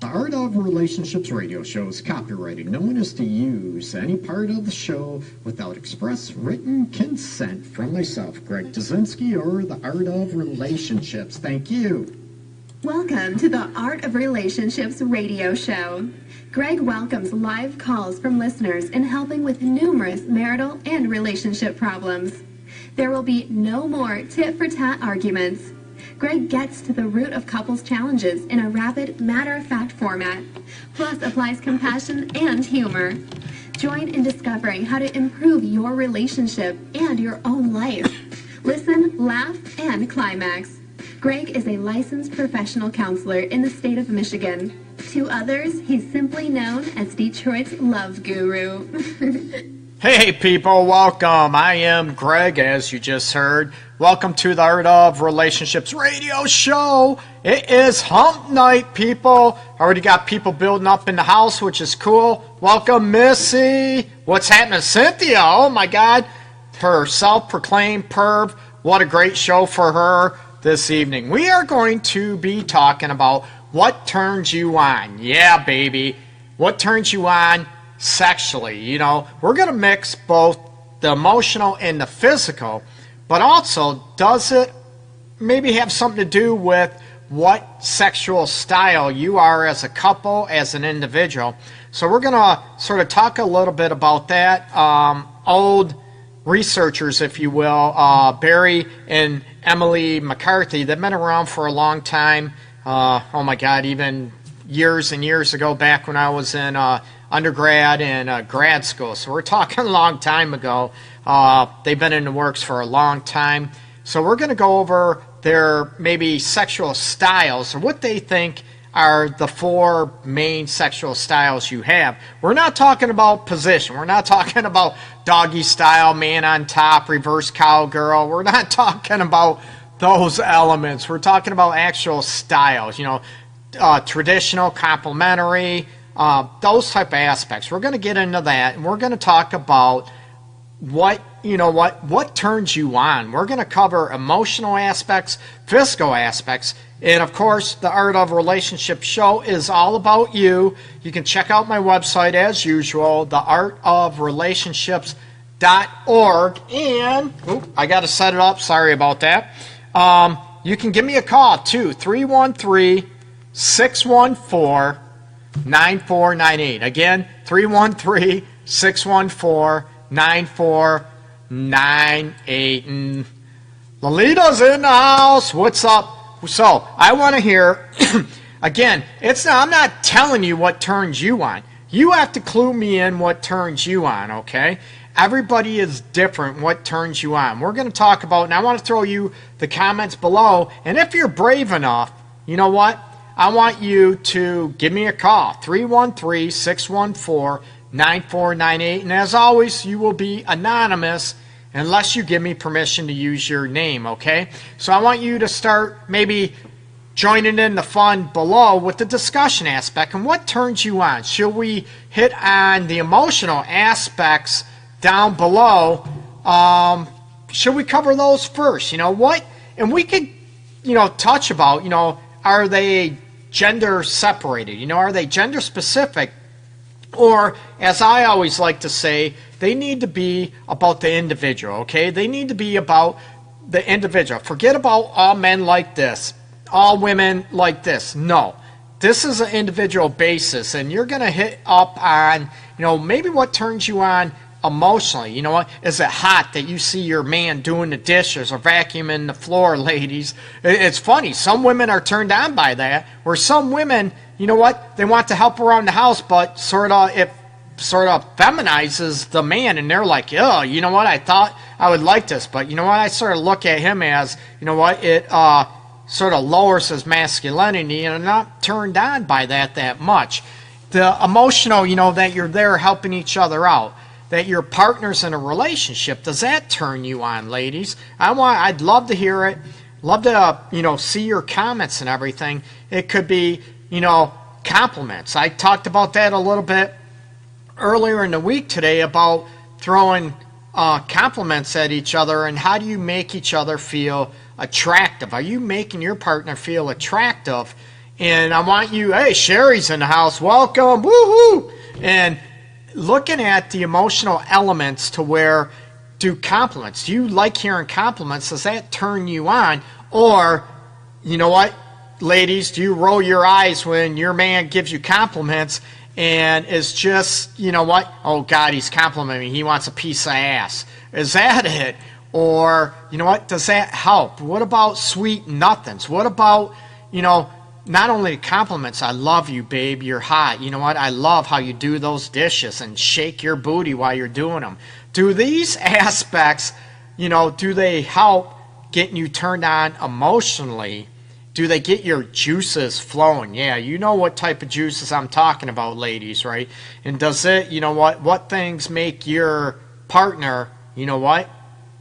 The Art of Relationships radio show is copyrighted. No one is to use any part of the show without express written consent from myself, Greg Dzinski, or the Art of Relationships. Thank you. Welcome to the Art of Relationships radio show. Greg welcomes live calls from listeners in helping with numerous marital and relationship problems. There will be no more tit-for-tat arguments. Greg gets to the root of couples' challenges in a rapid, matter-of-fact format, plus applies compassion and humor. Join in discovering how to improve your relationship and your own life. Listen, laugh, and climax. Greg is a licensed professional counselor in the state of Michigan. To others, he's simply known as Detroit's Love Guru. Hey people, welcome. I am Greg, as you just heard. Welcome to the Art of Relationships radio show. It is hump night, people. Already got people building up in the house, which is cool. Welcome, Missy. What's happening, Cynthia? Oh my God. Her self-proclaimed perv. What a great show for her this evening. We are going to be talking about what turns you on. Yeah, baby. What turns you on sexually? You know, we're going to mix both the emotional and the physical, but also, does it maybe have something to do with what sexual style you are as a couple, as an individual? So we're going to sort of talk a little bit about that. Old researchers, if you will, Barry and Emily McCarthy, they've been around for a long time. Oh my God, even years and years ago, back when I was in undergrad and grad school. So we're talking a long time ago. They've been in the works for a long time. So we're going to go over their maybe sexual styles, or what they think are the four main sexual styles you have. We're not talking about position. We're not talking about doggy style, man on top, reverse cowgirl. We're not talking about those elements. We're talking about actual styles, you know, traditional, complementary, those type of aspects. We're going to get into that, and we're going to talk about what turns you on. We're going to cover emotional aspects, physical aspects, and of course, the Art of Relationship show is all about you. You can check out my website as usual, theartofrelationships.org, and I got to set it up. Sorry about that. You can give me a call too, 313-614-9498. Again, 313-614-9498. And Lolita's in the house. What's up? So I want to hear, again, I'm not telling you what turns you on. You have to clue me in what turns you on, okay? Everybody is different what turns you on. We're going to talk about, and I want to throw you the comments below, and if you're brave enough, you know what? I want you to give me a call, 313-614-9498, and as always, you will be anonymous unless you give me permission to use your name, okay? So I want you to start maybe joining in the fun below with the discussion aspect and what turns you on. Should we hit on the emotional aspects down below? Should we cover those first? You know what? And we could, touch about, are they gender separated? Are they gender specific? Or, as I always like to say, they need to be about the individual, okay? They need to be about the individual. Forget about all men like this, all women like this. No. This is an individual basis, and you're going to hit up on, maybe what turns you on emotionally. You know what? Is it hot that you see your man doing the dishes or vacuuming the floor, ladies? It's funny. Some women are turned on by that, where some women, you know what? They want to help around the house, but it sort of feminizes the man, and they're like, oh, you know what? I thought I would like this, but you know what? I sort of look at him as, it sort of lowers his masculinity, and I'm not turned on by that much. The emotional, that you're there helping each other out, that you're partners in a relationship, does that turn you on, ladies? I'd love to hear it. Love to, see your comments and everything. It could be, compliments. I talked about that a little bit earlier in the week today about throwing compliments at each other, and how do you make each other feel attractive? Are you making your partner feel attractive? And I want you, hey, Sherry's in the house, welcome, woohoo! And looking at the emotional elements to where, do compliments, do you like hearing compliments? Does that turn you on? Or, you know what, ladies, do you roll your eyes when your man gives you compliments and is just, you know what, oh God, he's complimenting me, he wants a piece of ass? Is that it? Or, you know what, does that help? What about sweet nothings? What about, you know, not only compliments, I love you, babe, you're hot. You know what, I love how you do those dishes and shake your booty while you're doing them. Do these aspects, you know, do they help getting you turned on emotionally? Do they get your juices flowing? Yeah, you know what type of juices I'm talking about, ladies, right? And does it, you know what things make your partner, you know what,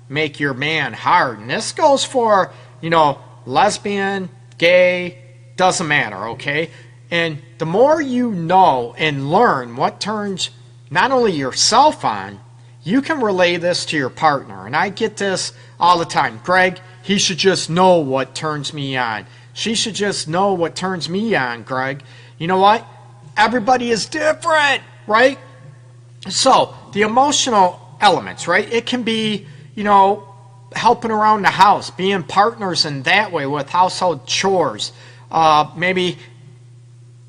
make your man hard? And this goes for, you know, lesbian, gay, doesn't matter, okay? And the more you know and learn what turns not only yourself on, you can relay this to your partner. And I get this all the time. Greg, he should just know what turns me on. She should just know what turns me on, Greg. You know what? Everybody is different, right? So, the emotional elements, right? It can be, you know, helping around the house, being partners in that way with household chores, maybe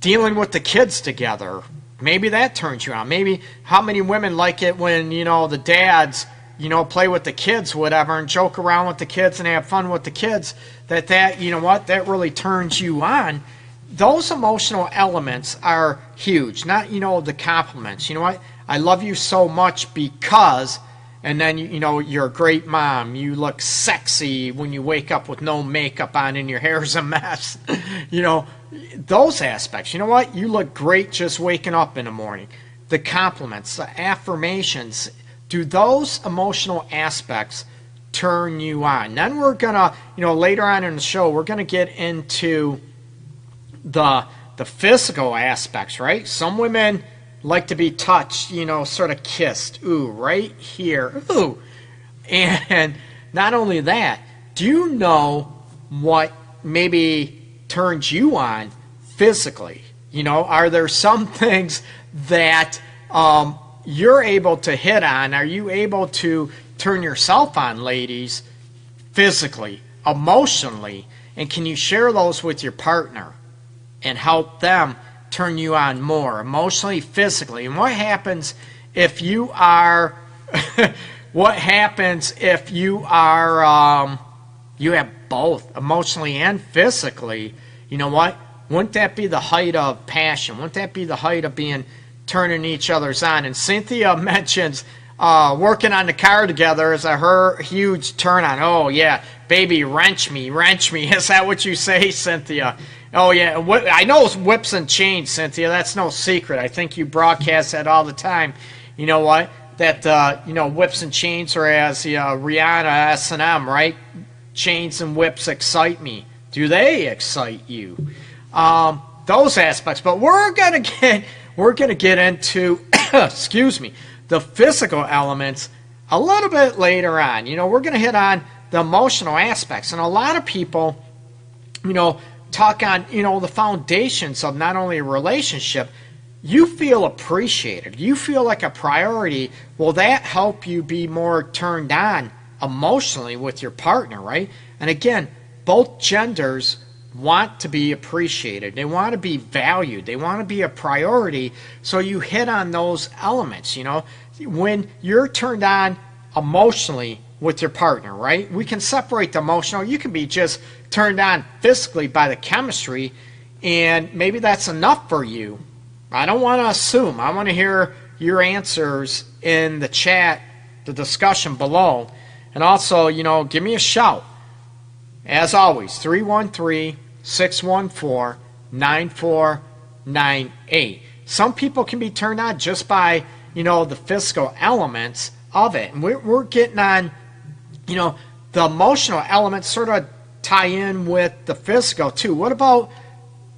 dealing with the kids together. Maybe that turns you on. Maybe how many women like it when, you know, the dads, you know, play with the kids, whatever, and joke around with the kids and have fun with the kids, that, you know what, that really turns you on. Those emotional elements are huge. Not, you know, the compliments. You know what, I love you so much because, and then, you know, you're a great mom. You look sexy when you wake up with no makeup on and your hair's a mess. You know, those aspects. You know what? You look great just waking up in the morning. The compliments, the affirmations. Do those emotional aspects turn you on? Then we're going to, you know, later on in the show, we're going to get into the physical aspects, right? Some women like to be touched, you know, sort of kissed. Ooh, right here. Ooh. And not only that, do you know what maybe turns you on physically? You know, are there some things that you're able to hit on? Are you able to turn yourself on, ladies, physically, emotionally? And can you share those with your partner and help them turn you on more emotionally, physically? And what happens if you are what happens if you are you have both emotionally and physically? You know what, wouldn't that be the height of passion? Wouldn't that be the height of being turning each other's on? And Cynthia mentions working on the car together is her huge turn on. Oh yeah, baby, wrench me. Is that what you say, Cynthia? Oh yeah, I know it's whips and chains, Cynthia. That's no secret. I think you broadcast that all the time. You know what? That you know, whips and chains are as the Rihanna S&M, right? Chains and whips excite me. Do they excite you? Those aspects. But we're gonna get into excuse me, the physical elements a little bit later on. You know, we're gonna hit on the emotional aspects, and a lot of people, you know, talk on, you know, the foundations of not only a relationship. You feel appreciated, you feel like a priority. Will that help you be more turned on emotionally with your partner, right? And again, both genders want to be appreciated, they want to be valued, they want to be a priority. So you hit on those elements. You know, when you're turned on emotionally with your partner, right? We can separate the emotional. You can be just turned on physically by the chemistry, and maybe that's enough for you. I don't want to assume. I want to hear your answers in the chat, the discussion below. And also, you know, give me a shout. As always, 313-614-9498. Some people can be turned on just by, you know, the physical elements of it. And we're getting on, you know, the emotional elements sort of tie in with the physical too. What about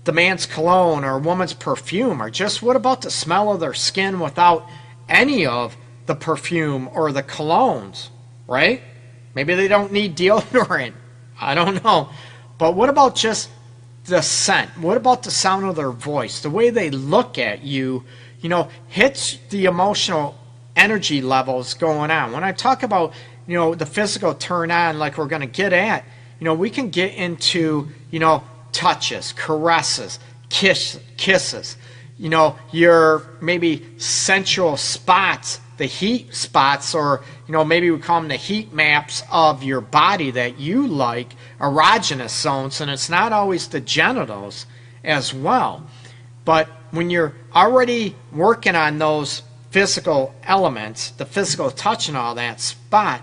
the man's cologne or woman's perfume? Or just what about the smell of their skin without any of the perfume or the colognes, right? Maybe they don't need deodorant. I don't know. But what about just the scent? What about the sound of their voice? The way they look at you, hits the emotional energy levels going on. When I talk about, the physical turn on, like we're going to get at, we can get into, touches, caresses, kisses, your maybe sensual spots, the heat spots, or, maybe we call them the heat maps of your body that you like, erogenous zones, and it's not always the genitals as well. But when you're already working on those physical elements, the physical touch and all that spot,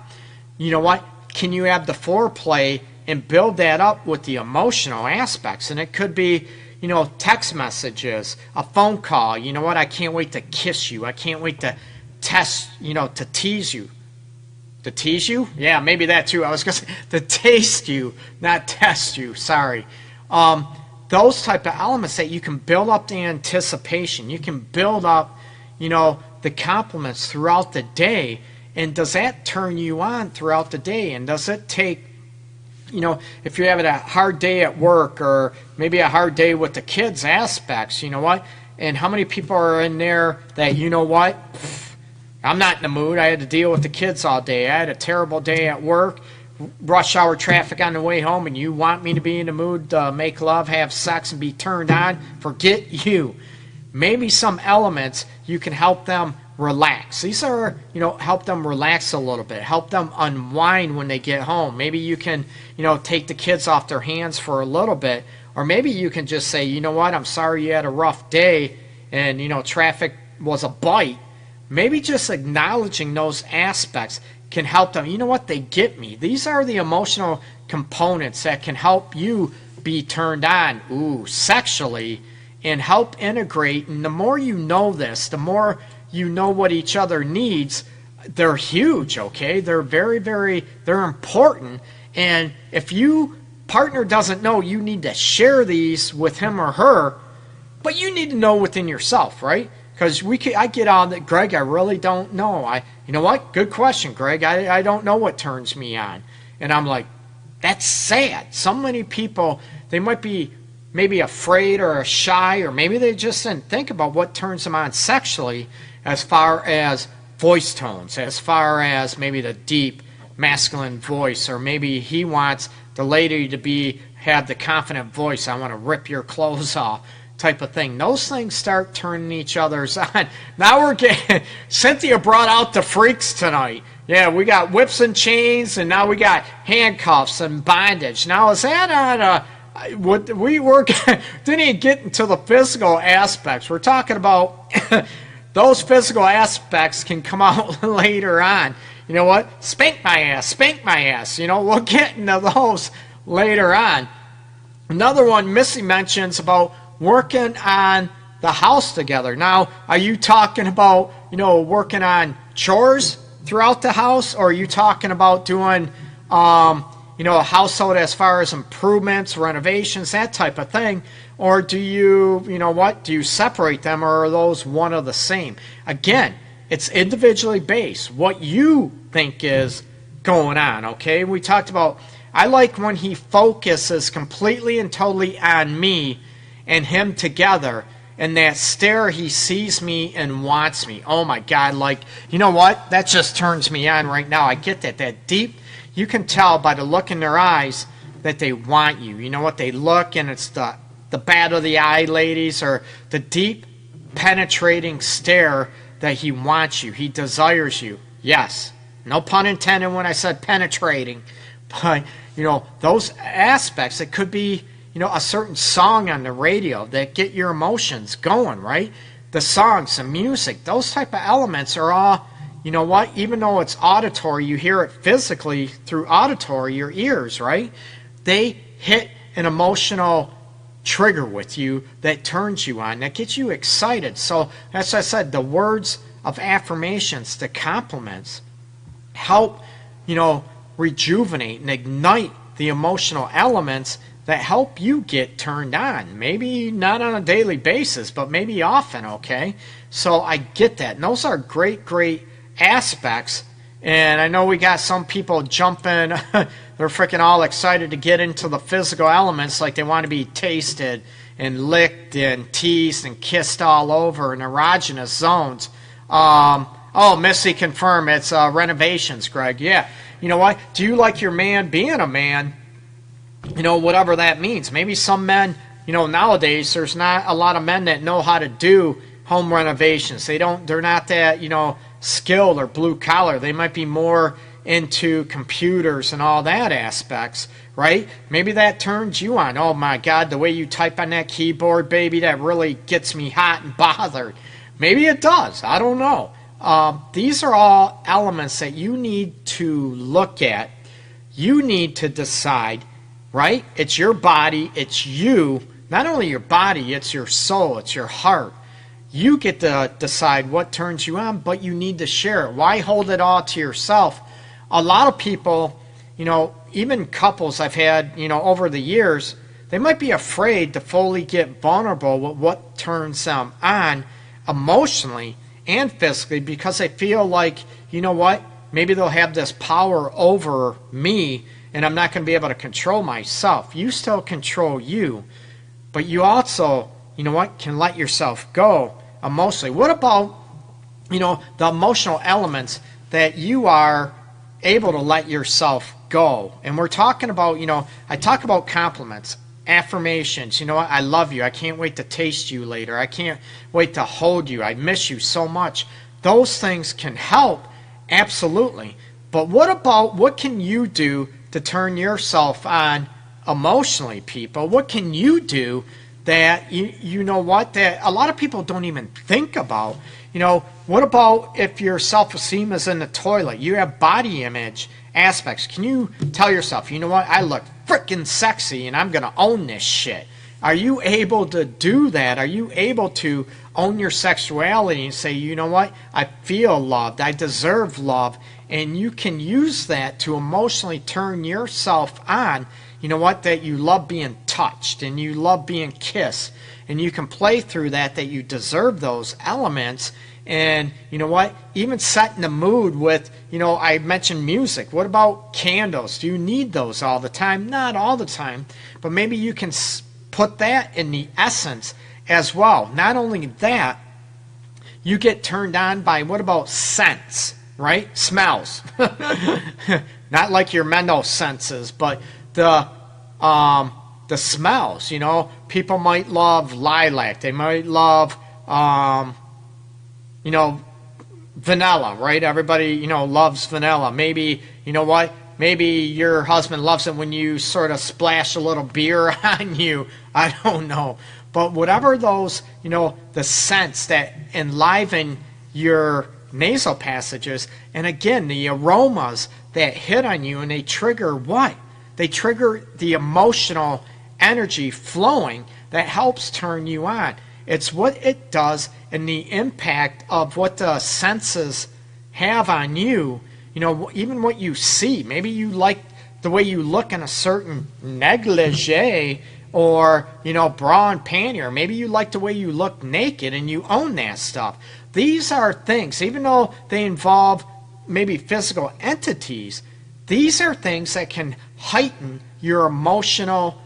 you know what? Can you have the foreplay and build that up with the emotional aspects? And it could be, text messages, a phone call. You know what? I can't wait to kiss you. I can't wait to to tease you. To tease you? Yeah, maybe that too. I was going to say to taste you, not test you. Sorry. Those type of elements that you can build up the anticipation. You can build up, the compliments throughout the day. And does that turn you on throughout the day? And does it take, if you're having a hard day at work or maybe a hard day with the kids aspects, you know what? And how many people are in there that, I'm not in the mood. I had to deal with the kids all day. I had a terrible day at work, rush hour traffic on the way home, and you want me to be in the mood to make love, have sex, and be turned on? Forget you. Maybe some elements you can help them relax. These are, help them relax a little bit, help them unwind when they get home. Maybe you can, take the kids off their hands for a little bit, or maybe you can just say, you know what, I'm sorry you had a rough day and, traffic was a bite. Maybe just acknowledging those aspects can help them. You know what? They get me. These are the emotional components that can help you be turned on, sexually, and help integrate. And the more you know this, the more you know what each other needs. They're huge, okay? They're very, very, they're important. And if you partner doesn't know, you need to share these with him or her, but you need to know within yourself, right? Because I get on that, Greg, I really don't know. You know what? Good question, Greg. I don't know what turns me on. And I'm like, that's sad. So many people, they might be maybe afraid or shy, or maybe they just didn't think about what turns them on sexually as far as voice tones, as far as maybe the deep masculine voice, or maybe he wants the lady to have the confident voice. I want to rip your clothes off. Type of thing. Those things start turning each other's on. Now we're getting, Cynthia brought out the freaks tonight. Yeah, we got whips and chains, and now we got handcuffs and bondage. Now is that on didn't even get into the physical aspects. We're talking about those physical aspects can come out later on. You know what? Spank my ass. We'll get into those later on. Another one Missy mentions about working on the house together. Now, are you talking about, working on chores throughout the house, or are you talking about doing, a household as far as improvements, renovations, that type of thing? Or do you, do you separate them, or are those one of the same? Again, it's individually based, what you think is going on, okay? We talked about, I like when he focuses completely and totally on me and him together, and that stare, he sees me and wants me. Oh my God, you know what? That just turns me on right now. I get that deep, you can tell by the look in their eyes that they want you. You know what? They look, and it's the bat of the eye, ladies, or the deep, penetrating stare that he wants you. He desires you. Yes, no pun intended when I said penetrating, but, those aspects, it could be, a certain song on the radio that get your emotions going, right? The songs, the music, those type of elements are all, even though it's auditory, you hear it physically through auditory, your ears, right? They hit an emotional trigger with you that turns you on, that gets you excited. So, as I said, the words of affirmations, the compliments, help, rejuvenate and ignite the emotional elements that help you get turned on. Maybe not on a daily basis, but maybe often, okay? So I get that. And those are great, great aspects. And I know we got some people jumping they're freaking all excited to get into the physical elements, like they want to be tasted and licked and teased and kissed all over in erogenous zones. Oh, Missy confirmed it's renovations, Greg. Yeah. You know what? Do you like your man being a man? You know, whatever that means. Maybe some men, you know, nowadays there's not a lot of men that know how to do home renovations. They're not that, you know, skilled or blue collar. They might be more into computers and all that aspects, right? Maybe that turns you on. Oh my God, the way you type on that keyboard, baby, that really gets me hot and bothered. Maybe it does. I don't know. These are all elements that you need to look at. You need to decide, right? It's your body. It's you. Not only your body, it's your soul. It's your heart. You get to decide what turns you on, but you need to share it. Why hold it all to yourself? A lot of people, you know, even couples I've had, you know, over the years, they might be afraid to fully get vulnerable with what turns them on emotionally and physically, because they feel like, you know what, maybe they'll have this power over me and I'm not going to be able to control myself. You still control you, but you also, you know what, can let yourself go emotionally. What about, you know, the emotional elements that you are able to let yourself go? And we're talking about, you know, I talk about compliments, affirmations. You know what, I love you. I can't wait to taste you later. I can't wait to hold you. I miss you so much. Those things can help, absolutely. But what can you do to turn yourself on emotionally, people? What can you do that you know what, that a lot of people don't even think about? You know, what about if your self-esteem is in the toilet? You have body image aspects. Can you tell yourself, you know what, I look freaking sexy and I'm going to own this shit? Are you able to do that? Are you able to own your sexuality and say, you know what, I feel loved, I deserve love, and you can use that to emotionally turn yourself on? You know what, that you love being touched and you love being kissed, and you can play through that you deserve those elements. And you know what, even setting the mood with, you know, I mentioned music. What about candles? Do you need those all the time? Not all the time, but maybe you can put that in the essence as well. Not only that, you get turned on by, what about scents, right? Smells. Not like your mental senses, but the smells. You know, people might love lilac. They might love, you know, vanilla, right? Everybody, you know, loves vanilla. Maybe, you know what, maybe your husband loves it when you sort of splash a little beer on you. I don't know. But whatever those, you know, the scents that enliven your nasal passages, and again, the aromas that hit on you, and they trigger what? They trigger the emotional energy flowing that helps turn you on. It's what it does and the impact of what the senses have on you. You know, even what you see. Maybe you like the way you look in a certain negligee or, you know, bra and panty, or maybe you like the way you look naked and you own that stuff. These are things, even though they involve maybe physical entities, these are things that can heighten your emotional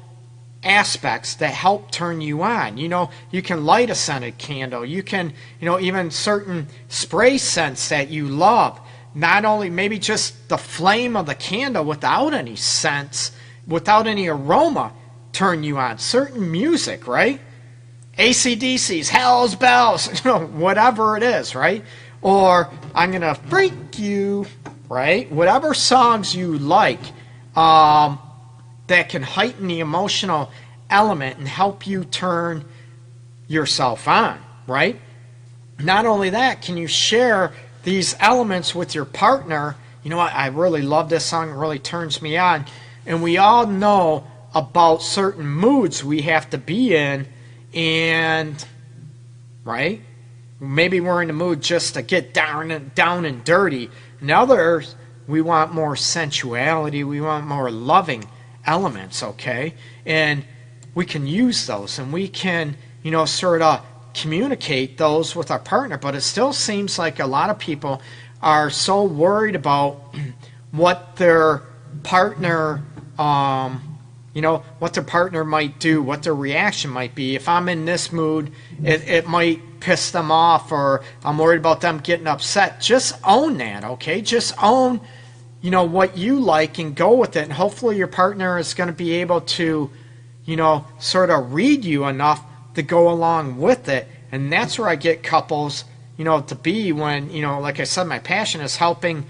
aspects that help turn you on. You know, you can light a scented candle. You can, you know, even certain spray scents that you love. Not only maybe just the flame of the candle without any scents, without any aroma, turn you on. Certain music, right? AC/DC's, Hell's Bells, you know, whatever it is, right? Or I'm going to freak you, right? Whatever songs you like, that can heighten the emotional element and help you turn yourself on, right? Not only that, can you share these elements with your partner? You know what, I really love this song, it really turns me on. And we all know about certain moods we have to be in, and, right? Maybe we're in the mood just to get down and dirty. And others, we want more sensuality, we want more loving elements, okay? And we can use those, and we can, you know, sort of communicate those with our partner. But it still seems like a lot of people are so worried about what their partner, what their partner might do, what their reaction might be. If I'm in this mood, it might piss them off, or I'm worried about them getting upset. Just own that, okay? Just own, what you like and go with it. And hopefully your partner is going to be able to, sort of read you enough to go along with it. And that's where I get couples, to be when, like I said, my passion is helping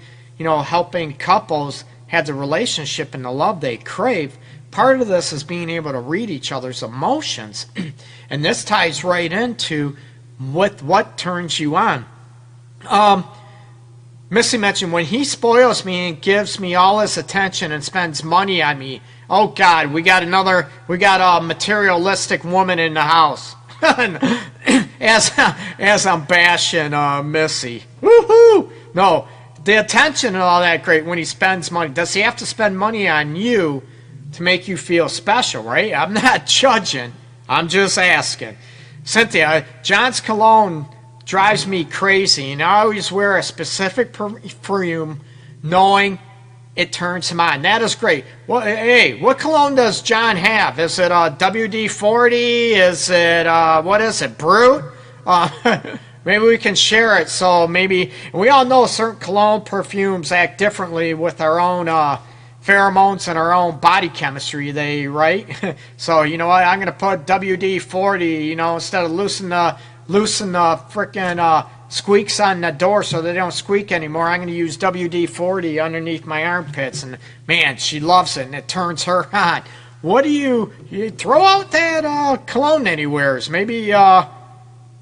couples have the relationship and the love they crave. Part of this is being able to read each other's emotions. And this ties right into with what turns you on. Missy mentioned when he spoils me and gives me all his attention and spends money on me. Oh God, we got a materialistic woman in the house. as I'm bashing Missy. Woohoo! No, the attention and all that great when he spends money. Does he have to spend money on you to make you feel special, right? I'm not judging. I'm just asking. Cynthia, John's cologne drives me crazy, and I always wear a specific perfume knowing it turns him on. That is great. Well, hey, what cologne does John have? Is it WD-40? Is it, what is it, Brute? Maybe we can share it. So maybe, we all know certain cologne perfumes act differently with our own pheromones and our own body chemistry, right? So, you know what, I'm going to put WD-40, instead of loosen the frickin' squeaks on the door so they don't squeak anymore. I'm going to use WD-40 underneath my armpits, and man, she loves it, and it turns her on. What do you throw out that cologne that he wears? Maybe, and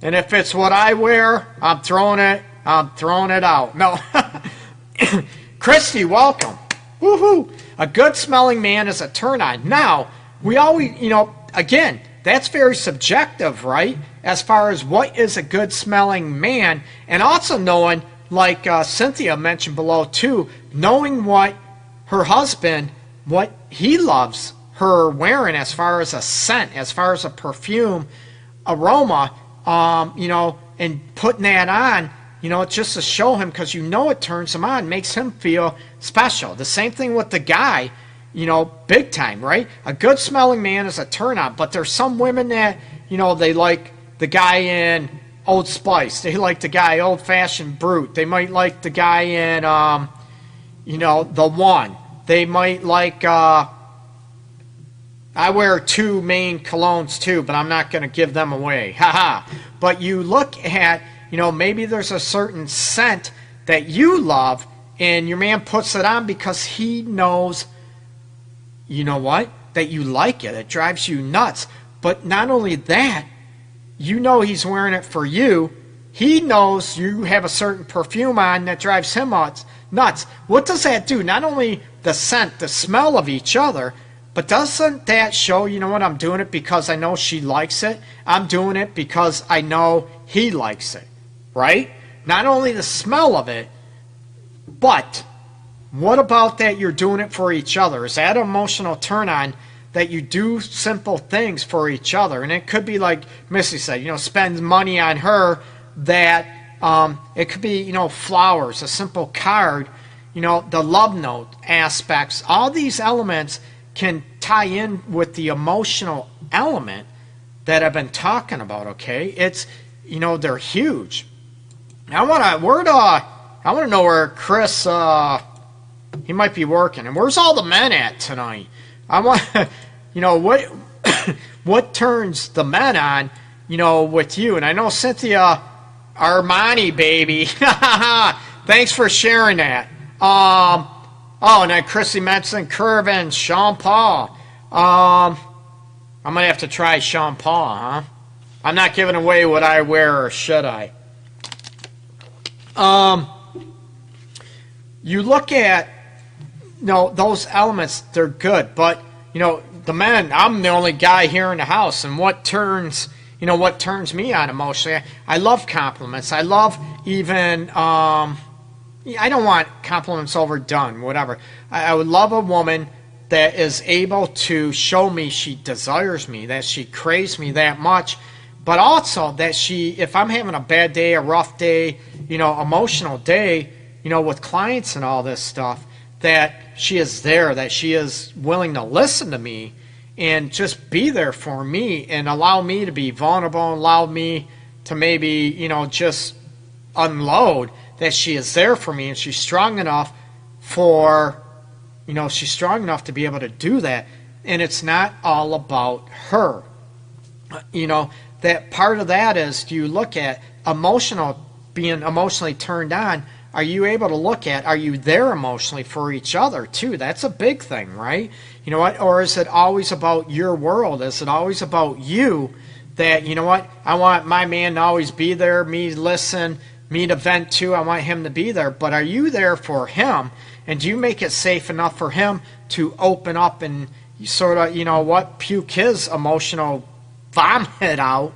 if it's what I wear, I'm throwing it out. No. Christy, welcome. Woohoo! A good smelling man is a turn on. Now, we always, again, that's very subjective, right? As far as what is a good smelling man, and also knowing, like Cynthia mentioned below too, knowing what her husband, what he loves her wearing as far as a scent, as far as a perfume, aroma, and putting that on, just to show him, because it turns him on, makes him feel special. The same thing with the guy, big time, right? A good smelling man is a turn on, but there's some women that, they like the guy in Old Spice. They like the guy Old Fashioned Brute. They might like the guy in, The One. They might like, I wear two main colognes too, but I'm not going to give them away. Haha. But you look at, maybe there's a certain scent that you love, and your man puts it on because he knows, that you like it. It drives you nuts. But not only that, he's wearing it for you. He knows you have a certain perfume on that drives him nuts. What does that do? Not only the scent, the smell of each other, but doesn't that show, I'm doing it because I know she likes it. I'm doing it because I know he likes it, right? Not only the smell of it, but what about that you're doing it for each other? Is that an emotional turn on that you do simple things for each other? And it could be like Missy said, spend money on her, that it could be, flowers, a simple card, the love note aspects. All these elements can tie in with the emotional element that I've been talking about, okay? It's, they're huge. I want to know where Chris, he might be working. And where's all the men at tonight? I want, what turns the men on, with you? And I know Cynthia Armani, baby. Thanks for sharing that. And then Chrissy mentioned Curvin, Sean Paul. I'm going to have to try Sean Paul, huh? I'm not giving away what I wear, or should I? You look at, those elements, they're good. But, the men, I'm the only guy here in the house. And what turns me on emotionally, I love compliments. I love even, I don't want compliments overdone, whatever. I would love a woman that is able to show me she desires me, that she craves me that much, but also that if I'm having a bad day, a rough day, emotional day, with clients and all this stuff, that she is there, that she is willing to listen to me and just be there for me and allow me to be vulnerable and allow me to maybe, just unload, that she is there for me and she's strong enough she's strong enough to be able to do that. And it's not all about her. That part of that is, do you look at being emotionally turned on? Are you able to look at, are you there emotionally for each other too? That's a big thing, right? You know what? Or is it always about your world? Is it always about you that, I want my man to always be there, me to listen, me to vent to, I want him to be there. But are you there for him? And do you make it safe enough for him to open up and sort of, puke his emotional vomit out,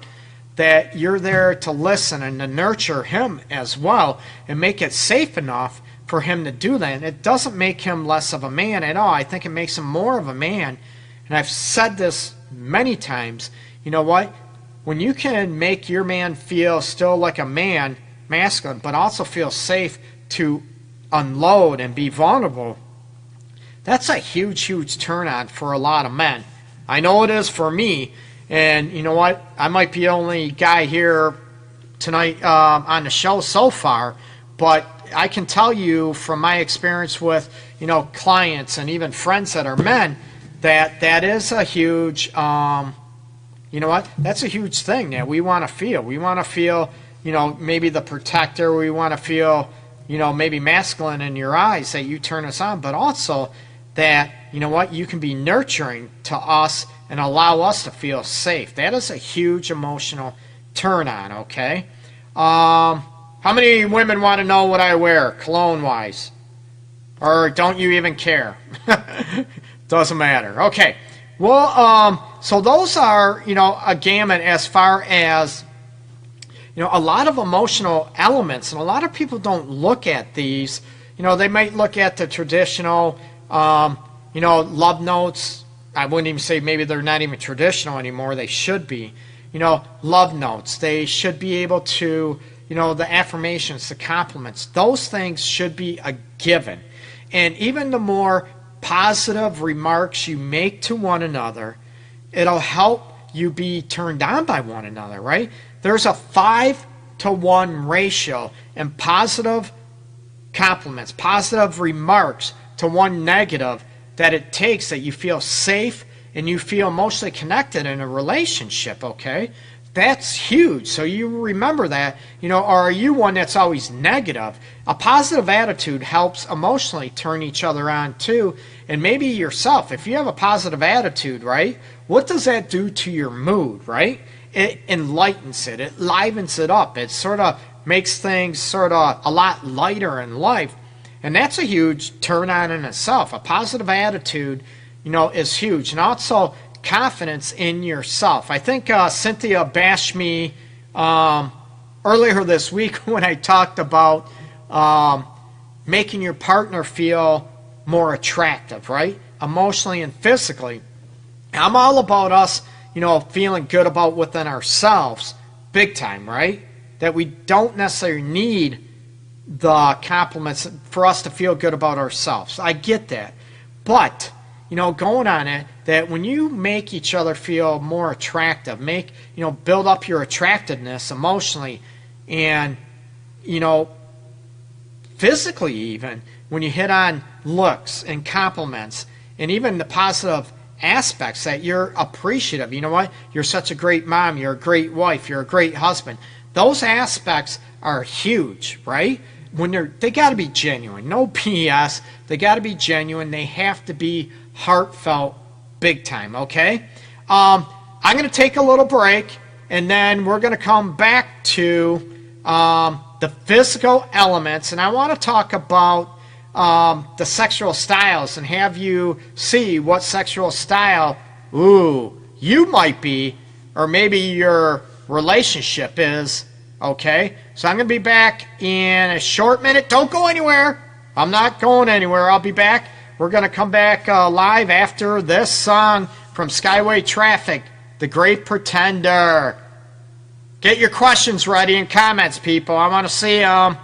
that you're there to listen and to nurture him as well and make it safe enough for him to do that? And it doesn't make him less of a man at all. I think it makes him more of a man. And I've said this many times. You know what? When you can make your man feel still like a man, masculine, but also feel safe to unload and be vulnerable, that's a huge, huge turn on for a lot of men. I know it is for me. And you know what? I might be the only guy here tonight on the show so far, but I can tell you from my experience with, clients and even friends that are men, that is a huge, that's a huge thing that we want to feel. We want to feel, maybe the protector. We want to feel, maybe masculine in your eyes, that you turn us on, but also that, you can be nurturing to us and allow us to feel safe. That is a huge emotional turn on, okay? How many women want to know what I wear, cologne-wise? Or don't you even care? Doesn't matter. Okay. Well, so those are, a gamut as far as, a lot of emotional elements. And a lot of people don't look at these. They might look at the traditional, love notes. I wouldn't even say maybe they're not even traditional anymore. They should be. Love notes. They should be able to, the affirmations, the compliments. Those things should be a given. And even the more positive remarks you make to one another, it'll help you be turned on by one another, right? There's a 5-to-1 ratio in positive compliments, positive remarks to one negative, that it takes, that you feel safe and you feel emotionally connected in a relationship, okay? That's huge. So you remember that, or are you one that's always negative? A positive attitude helps emotionally turn each other on too, and maybe yourself. If you have a positive attitude, right, what does that do to your mood, right? It enlightens it. It livens it up. It sort of makes things sort of a lot lighter in life. And that's a huge turn on in itself. A positive attitude, is huge. And also confidence in yourself. I think Cynthia bashed me earlier this week when I talked about making your partner feel more attractive, right? Emotionally and physically. I'm all about us, feeling good about within ourselves, big time, right? That we don't necessarily need the compliments for us to feel good about ourselves. I get that. But, going on it, that when you make each other feel more attractive, build up your attractiveness emotionally and, physically even, when you hit on looks and compliments and even the positive aspects that you're appreciative. You know what? You're such a great mom. You're a great wife. You're a great husband. Those aspects are huge, right? They got to be genuine. No BS. They got to be genuine. They have to be heartfelt, big time, okay? I'm going to take a little break, and then we're going to come back to the physical elements, and I want to talk about the sexual styles and have you see what sexual style, you might be, or maybe your relationship is, okay? So I'm going to be back in a short minute. Don't go anywhere. I'm not going anywhere. I'll be back. We're going to come back live after this song from Skyway Traffic, The Great Pretender. Get your questions ready and comments, people. I want to see them.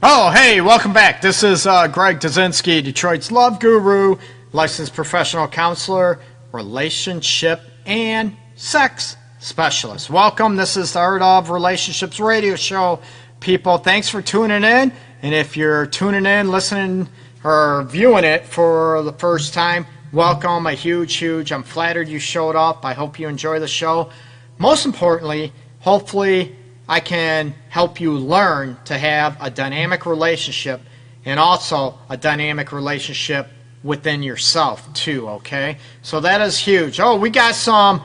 Oh, hey, welcome back. This is Greg Dzinski, Detroit's Love Guru, licensed professional counselor, relationship, and sex specialist. Welcome. This is the Art of Relationships radio show. People, thanks for tuning in. And if you're tuning in, listening, or viewing it for the first time, welcome. I'm flattered you showed up. I hope you enjoy the show. Most importantly, hopefully I can help you learn to have a dynamic relationship and also a dynamic relationship within yourself too, okay? So that is huge. Oh, we got some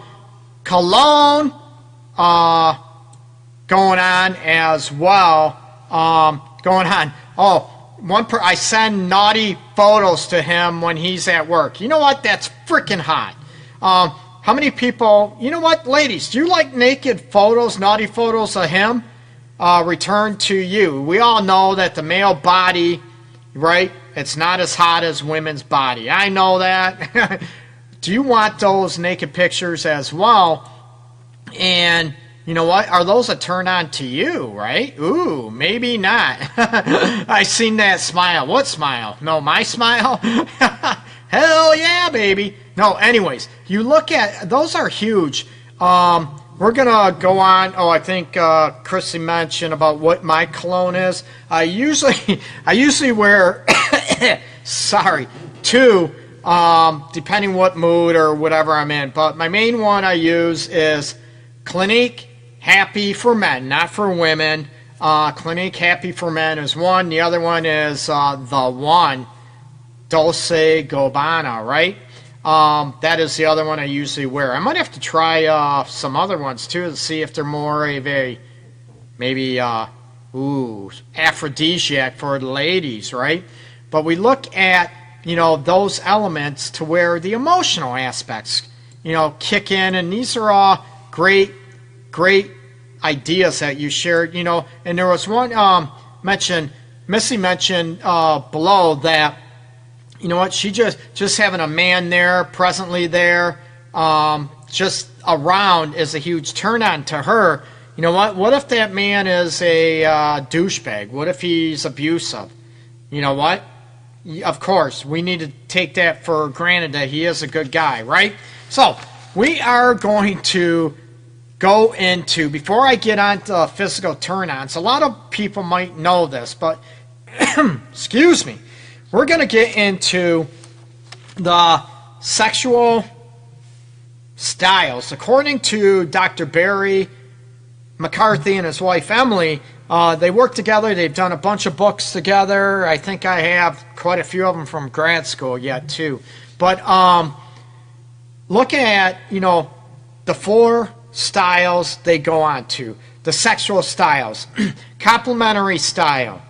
cologne going on as well. I send naughty photos to him when he's at work. You know what? That's freaking hot. How many people, you know what, ladies, do you like naked photos, naughty photos of him returned to you? We all know that the male body, right, it's not as hot as women's body. I know that. Do you want those naked pictures as well? And you know what? Are those a turn on to you, right? Ooh, maybe not. I seen that smile. What smile? No, my smile? Hell yeah, baby. No, anyways, you look at, those are huge. We're going to go on. Oh, I think Chrissy mentioned about what my cologne is. I usually wear, two, depending what mood or whatever I'm in. But my main one I use is Clinique Happy for Men, not for women. Clinique Happy for Men is one. The other one is the one, Dolce Gabbana, right? That is the other one I usually wear. I might have to try some other ones too to see if they're more of a maybe aphrodisiac for the ladies, right? But we look at those elements to where the emotional aspects kick in, and these are all great ideas that you shared. And there was one Missy mentioned below that. You know what? She just having a man there, presently there, just around is a huge turn on to her. You know what? What if that man is a douchebag? What if he's abusive? You know what? of course, we need to take that for granted that he is a good guy, right? So we are going to go into, before I get on to physical turn-ons, a lot of people might know this, but excuse me, we're going to get into the sexual styles. According to Dr. Barry McCarthy and his wife Emily, they work together. They've done a bunch of books together. I think I have quite a few of them from grad school yet too. But looking at, the 4 styles they go on to, the sexual styles: complementary style,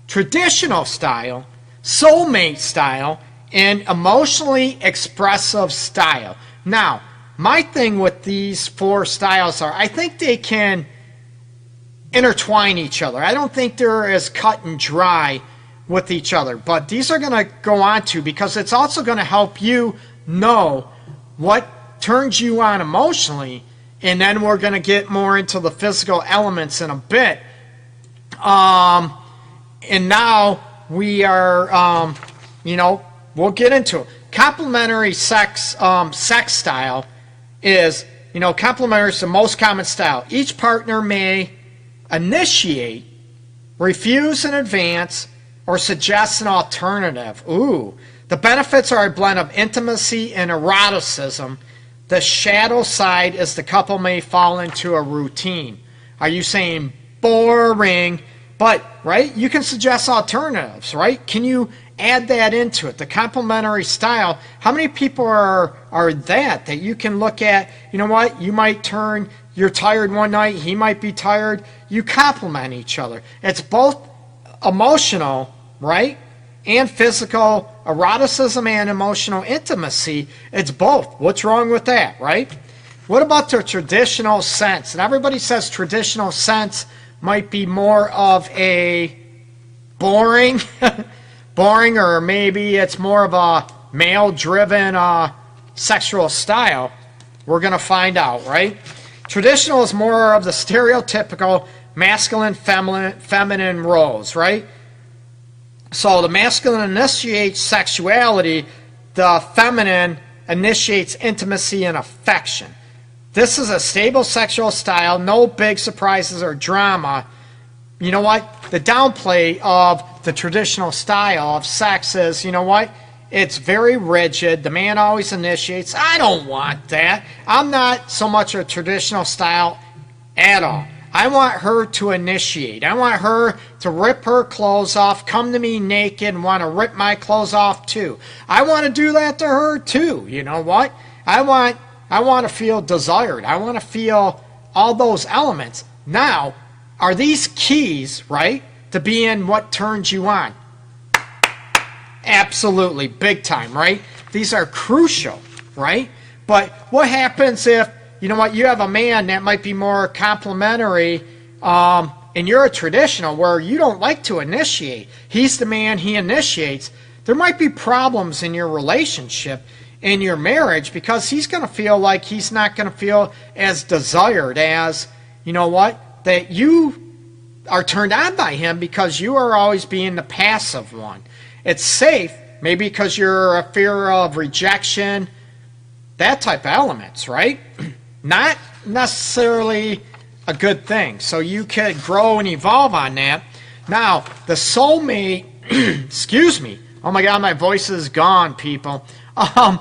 traditional style, soulmate style, and emotionally expressive style. Now, my thing with these 4 styles are, I think they can intertwine each other. I don't think they're as cut and dry with each other, but these are going to go on to, because it's also going to help you know what turns you on emotionally, and then we're going to get more into the physical elements in a bit. And now we are, we'll get into it. Complementary sex style is, complementary is the most common style. Each partner may initiate, refuse in advance, or suggest an alternative. Ooh. The benefits are a blend of intimacy and eroticism. The shadow side is the couple may fall into a routine. Are you saying boring? But, right, you can suggest alternatives, right? Can you add that into it? The complementary style, how many people are that you can look at, you know what, you might turn, you're tired one night, he might be tired, you complement each other. It's both emotional, right, and physical eroticism and emotional intimacy. It's both. What's wrong with that, right? What about the traditional sense? And everybody says traditional sense might be more of a boring, or maybe it's more of a male-driven sexual style. We're going to find out, right? Traditional is more of the stereotypical masculine, feminine roles, right? So the masculine initiates sexuality, the feminine initiates intimacy and affection. This is a stable sexual style, no big surprises or drama. You know what? The downplay of the traditional style of sex is, you know what? It's very rigid. The man always initiates. I don't want that. I'm not so much a traditional style at all. I want her to initiate. I want her to rip her clothes off, come to me naked, and want to rip my clothes off too. I want to do that to her too. You know what? I want to feel desired. I want to feel all those elements. Now, are these keys, right, to being what turns you on? Absolutely, big time, right? These are crucial, right? But what happens if, you know what, you have a man that might be more complimentary, and you're a traditional where you don't like to initiate. He's the man, he initiates. There might be problems in your relationship, in your marriage, because he's going to feel like he's not going to feel as desired as, you know what, that you are turned on by him because you are always being the passive one. It's safe, maybe because you're a fear of rejection, that type of elements, right? Not necessarily a good thing. So you could grow and evolve on that. Now, the soulmate, excuse me. Oh my God, my voice is gone, people. The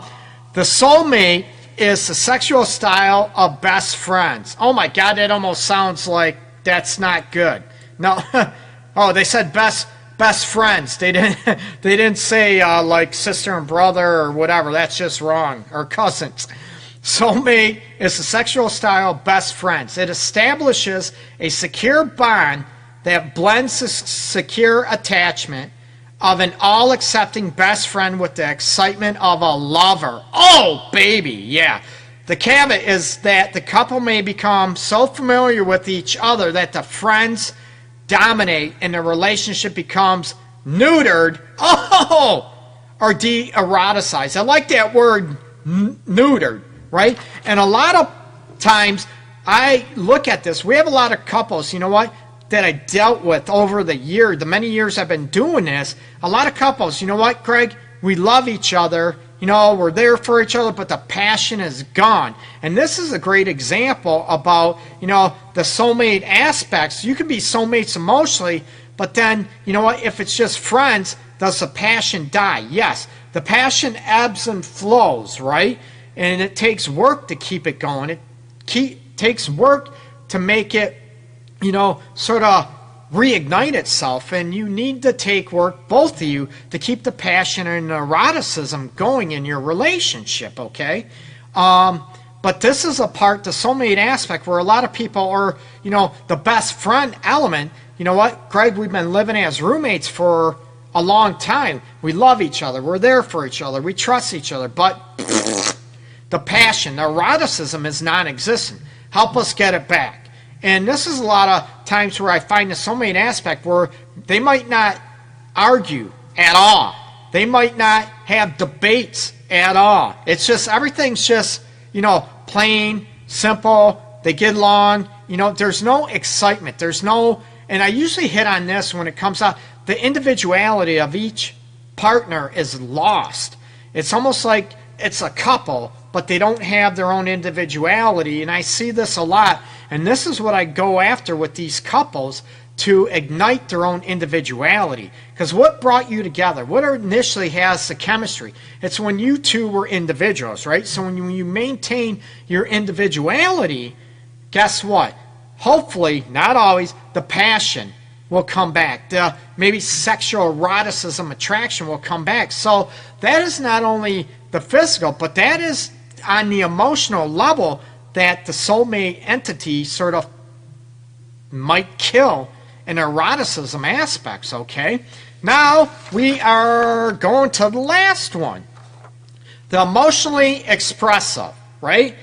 soulmate is the sexual style of best friends. Oh my God, that almost sounds like that's not good. No, oh, they said best friends. They didn't say like sister and brother or whatever. That's just wrong. Or cousins. Soulmate is the sexual style of best friends. It establishes a secure bond that blends the secure attachment of an all-accepting best friend with the excitement of a lover. Oh, baby, yeah. The caveat is that the couple may become so familiar with each other that the friends dominate and the relationship becomes neutered, or de-eroticized. I like that word, neutered, right? And a lot of times I look at this. We have a lot of couples, you know what? that I dealt with over the many years I've been doing this, a lot of couples, you know what, Greg? We love each other. We're there for each other, but the passion is gone. And this is a great example about, the soulmate aspects. You can be soulmates emotionally, but then, if it's just friends, does the passion die? Yes. The passion ebbs and flows, right? And it takes work to keep it going. It takes work to make it, sort of reignite itself. And you need to take work, both of you, to keep the passion and eroticism going in your relationship, okay? But this is a part, the soulmate aspect, where a lot of people are, the best friend element. You know what, Greg, we've been living as roommates for a long time. We love each other. We're there for each other. We trust each other. But the passion, the eroticism is non-existent. Help us get it back. And this is a lot of times where I find the soulmate aspect where they might not argue at all. They might not have debates at all. It's just, everything's just, plain, simple. They get along. There's no excitement. There's no, and I usually hit on this when it comes out, the individuality of each partner is lost. It's almost like it's a couple, but they don't have their own individuality. And I see this a lot. And this is what I go after with these couples, to ignite their own individuality. Because what brought you together? What initially has the chemistry? It's when you two were individuals, right? So when you maintain your individuality, guess what? Hopefully, not always, the passion will come back. The maybe sexual eroticism, attraction will come back. So that is not only the physical, but that is on the emotional level that the soulmate entity sort of might kill in eroticism aspects, okay? Now we are going to the last one. The emotionally expressive, right,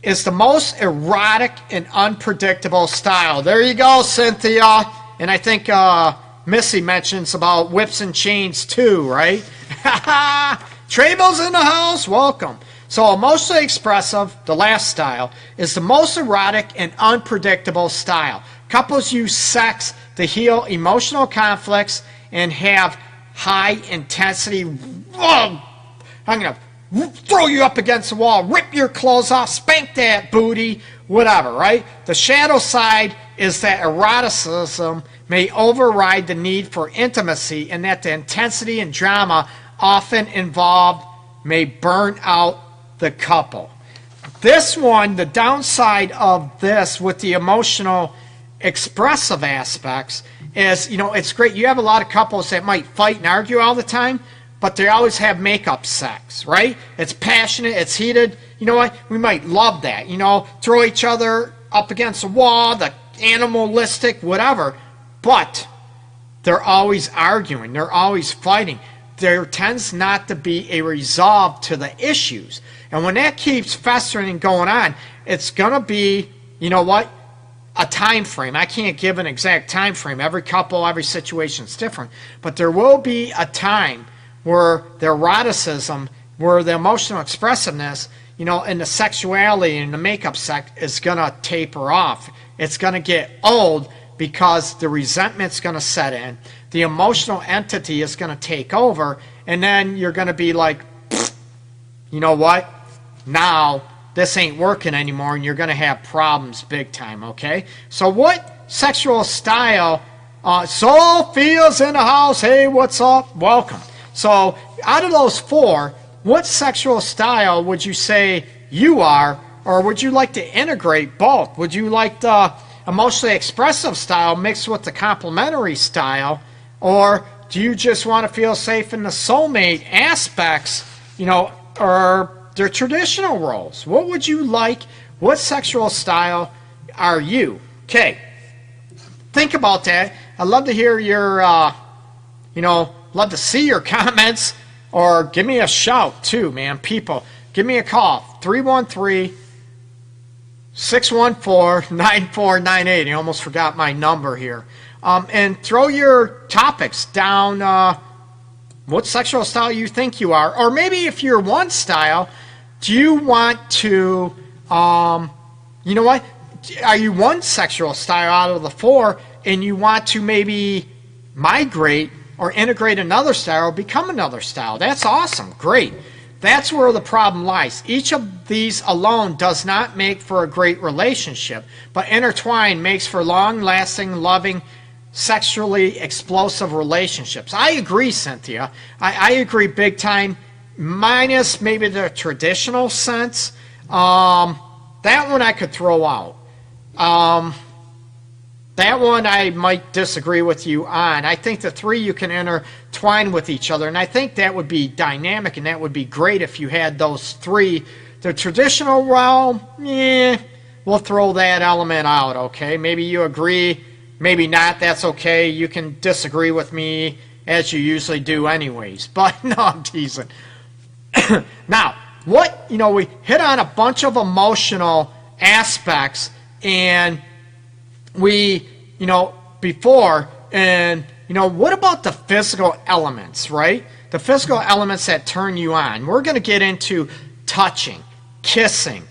is the most erotic and unpredictable style. There you go, Cynthia. And I think Missy mentions about whips and chains too, right? Trable's in the house, welcome. So emotionally expressive, the last style, is the most erotic and unpredictable style. Couples use sex to heal emotional conflicts and have high intensity. I'm going to throw you up against the wall, rip your clothes off, spank that booty, whatever, right? The shadow side is that eroticism may override the need for intimacy, and that the intensity and drama often involved may burn out the couple. This one, the downside of this with the emotional expressive aspects is, it's great. You have a lot of couples that might fight and argue all the time, but they always have makeup sex, right? It's passionate, it's heated. You know what? We might love that. Throw each other up against the wall, the animalistic, whatever. But they're always arguing. They're always fighting. There tends not to be a resolve to the issues. And when that keeps festering and going on, it's going to be, a time frame. I can't give an exact time frame. Every couple, every situation is different. But there will be a time where the eroticism, where the emotional expressiveness, and the sexuality and the makeup sex is going to taper off. It's going to get old because the resentment's going to set in. The emotional entity is going to take over. And then you're going to be like, you know what? Now this ain't working anymore, and you're going to have problems big time, okay? So what sexual style, Sophia's in the house, hey, what's up? Welcome. So out of those four, what sexual style would you say you are, or would you like to integrate both? Would you like the emotionally expressive style mixed with the complementary style, or do you just want to feel safe in the soulmate aspects, or their traditional roles? What would you like? What sexual style are you? Okay, think about that. I'd love to hear your, love to see your comments, or give me a shout too, man. People, give me a call, 313-614-9498. I almost forgot my number here. And throw your topics down, what sexual style you think you are. Or maybe if you're one style, do you want to, are you one sexual style out of the four, and you want to maybe migrate or integrate another style or become another style. That's awesome. Great. That's where the problem lies. Each of these alone does not make for a great relationship, but intertwine makes for long-lasting, loving, sexually explosive relationships. I agree, Cynthia. I agree big time, minus maybe the traditional sense. That one I could throw out. That one I might disagree with you on. I think the three you can intertwine with each other, and I think that would be dynamic, and that would be great if you had those three. The traditional, well, we'll throw that element out, okay? Maybe you agree, maybe not, that's okay. You can disagree with me as you usually do anyways. But no, I'm teasing. Now, we hit on a bunch of emotional aspects, and we, before, and, what about the physical elements, right? The physical elements that turn you on. We're going to get into touching, kissing,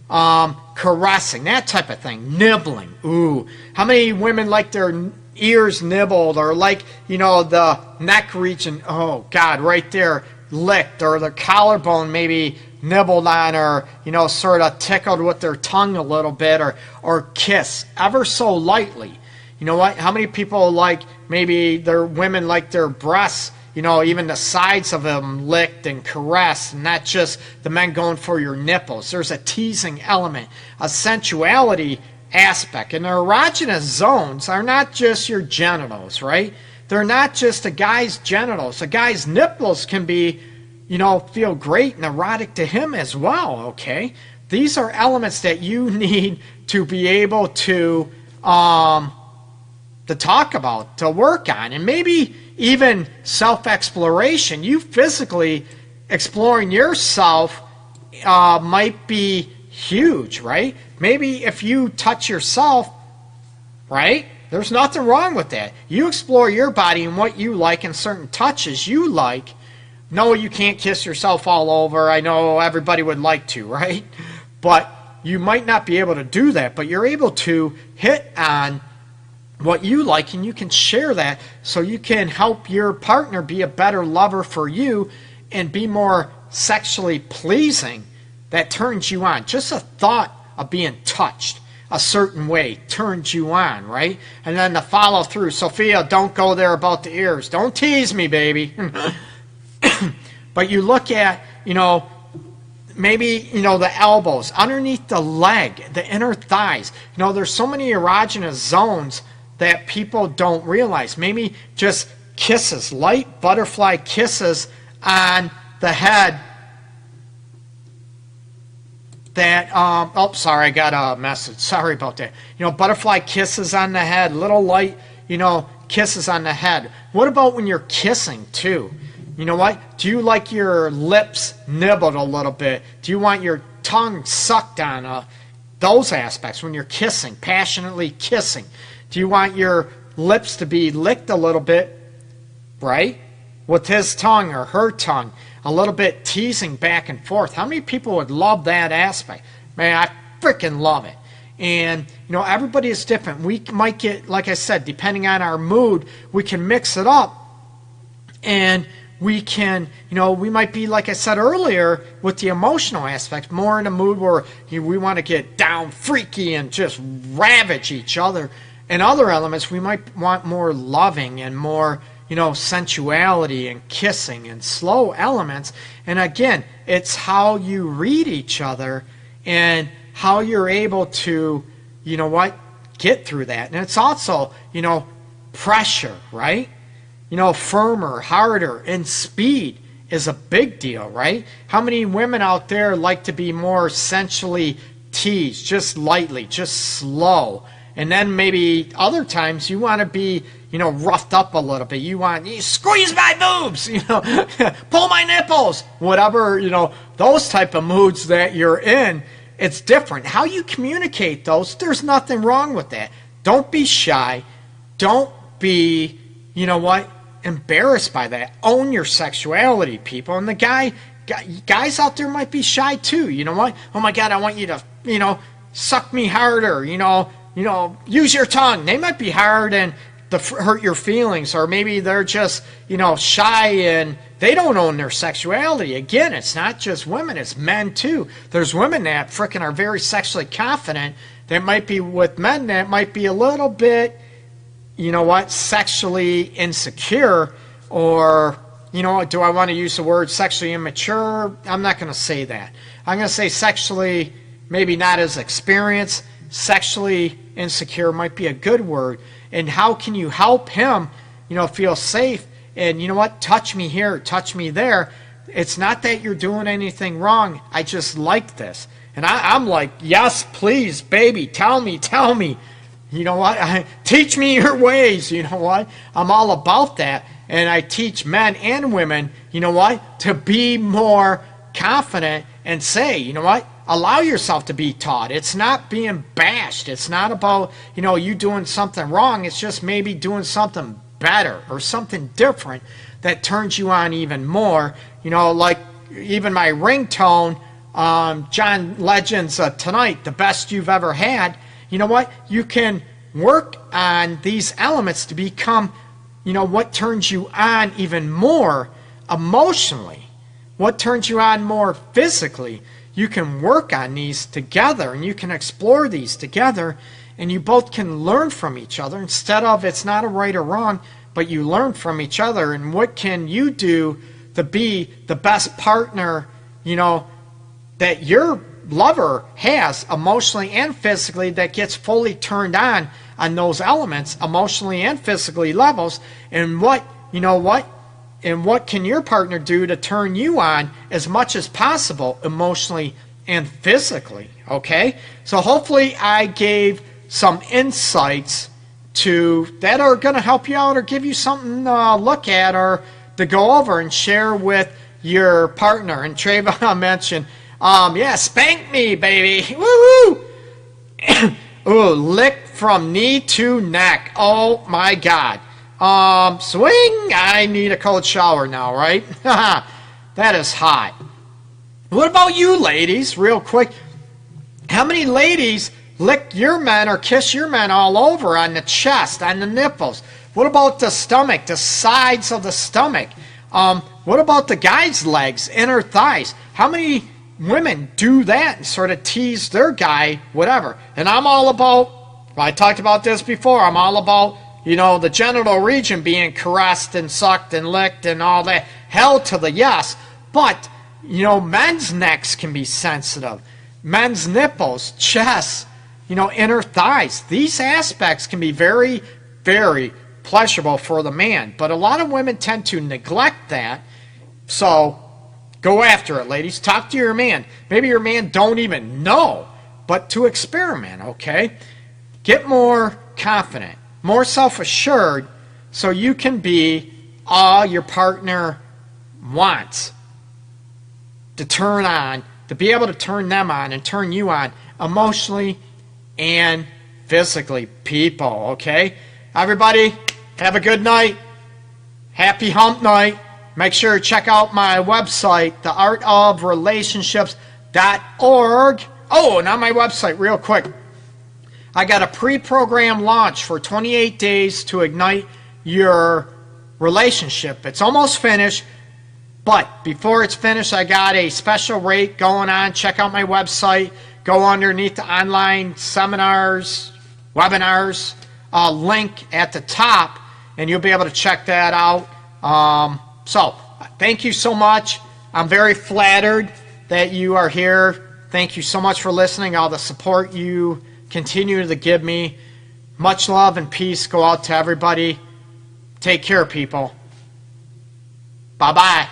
caressing, that type of thing, nibbling. Ooh, how many women like their ears nibbled, or like, the neck region, oh, God, right there, licked, or the collarbone maybe nibbled on, or sort of tickled with their tongue a little bit, or kiss ever so lightly. You know what? How many people like maybe their women like their breasts, even the sides of them licked and caressed, and not just the men going for your nipples. There's a teasing element, a sensuality aspect, and the erogenous zones are not just your genitals, right? They're not just a guy's genitals. A guy's nipples can be, feel great and erotic to him as well, okay? These are elements that you need to be able to talk about, to work on, and maybe even self-exploration. You physically exploring yourself might be huge, right? Maybe if you touch yourself, right? There's nothing wrong with that. You explore your body and what you like and certain touches you like. No, you can't kiss yourself all over. I know everybody would like to, right? But you might not be able to do that, but you're able to hit on what you like, and you can share that so you can help your partner be a better lover for you and be more sexually pleasing. That turns you on. Just a thought of being touched a certain way turns you on, right? And then the follow through. Sophia, don't go there about the ears. Don't tease me, baby. But you look at, maybe, the elbows, underneath the leg, the inner thighs. There's so many erogenous zones that people don't realize. Maybe just kisses, light butterfly kisses on the head. That, sorry, I got a message. Sorry about that. Butterfly kisses on the head, little light, kisses on the head. What about when you're kissing, too? You know what? Do you like your lips nibbled a little bit? Do you want your tongue sucked on? Those aspects when you're kissing, passionately kissing. Do you want your lips to be licked a little bit, right? With his tongue or her tongue, a little bit teasing back and forth. How many people would love that aspect? Man, I freaking love it. And, everybody is different. We might get, like I said, depending on our mood, we can mix it up. And we can, we might be, like I said earlier, with the emotional aspect, more in a mood where we want to get down freaky and just ravage each other. And other elements, we might want more loving and more, sensuality and kissing and slow elements. And again, it's how you read each other and how you're able to, get through that. And it's also, pressure, right? Firmer, harder, and speed is a big deal, right? How many women out there like to be more sensually teased, just lightly, just slow? And then maybe other times you want to be, roughed up a little bit. You squeeze my boobs, pull my nipples, whatever, those type of moods that you're in. It's different. How you communicate those, there's nothing wrong with that. Don't be shy. Don't be, embarrassed by that. Own your sexuality, people. And the guys out there might be shy too. You know what? Oh my God, I want you to, suck me harder, use your tongue. They might be hard and hurt your feelings, or maybe they're just, shy and they don't own their sexuality. Again, it's not just women, it's men too. There's women that frickin' are very sexually confident that might be with men that might be a little bit, sexually insecure, or, do I want to use the word sexually immature? I'm not going to say that. I'm going to say sexually, maybe not as experienced. Sexually insecure might be a good word. And how can you help him, feel safe? And touch me here, touch me there. It's not that you're doing anything wrong. I just like this. And I'm like, yes, please, baby, tell me. Teach me your ways. I'm all about that. And I teach men and women, to be more confident and say, allow yourself to be taught. It's not being bashed. It's not about, you doing something wrong. It's just maybe doing something better or something different that turns you on even more. Like even my ringtone, John Legend's Tonight, the best you've ever had. You can work on these elements to become, what turns you on even more emotionally, what turns you on more physically. You can work on these together, and you can explore these together, and you both can learn from each other instead of it's not a right or wrong, but you learn from each other. And what can you do to be the best partner, that your lover has emotionally and physically, that gets fully turned on those elements, emotionally and physically levels, and what can your partner do to turn you on as much as possible emotionally and physically, okay? So hopefully I gave some insights that are going to help you out or give you something to look at or to go over and share with your partner. And Trayvon mentioned, spank me, baby. Woo-hoo! Ooh, lick from knee to neck. Oh, my God. Swing. I need a cold shower now, right? That is hot. What about you, ladies? Real quick. How many ladies lick your men or kiss your men all over on the chest, on the nipples? What about the stomach, the sides of the stomach? What about the guy's legs, inner thighs? How many women do that and sort of tease their guy, whatever? And I'm all about, I talked about this before, I'm all about, the genital region being caressed and sucked and licked and all that. Hell to the yes. But, men's necks can be sensitive. Men's nipples, chests, inner thighs. These aspects can be very, very pleasurable for the man. But a lot of women tend to neglect that. So go after it, ladies. Talk to your man. Maybe your man don't even know, but to experiment, okay? Get more confident, more self-assured, so you can be all your partner wants to turn on, to be able to turn them on and turn you on emotionally and physically, people, okay? Everybody, have a good night. Happy hump night. Make sure to check out my website, theartofrelationships.org. Oh, and on my website, real quick, I got a pre-program launch for 28 days to ignite your relationship. It's almost finished, but before it's finished, I got a special rate going on. Check out my website. Go underneath the online seminars, webinars link at the top, and you'll be able to check that out. So, thank you so much. I'm very flattered that you are here. Thank you so much for listening, all the support you continue to give me. Much love and peace go out to everybody. Take care, people. Bye-bye.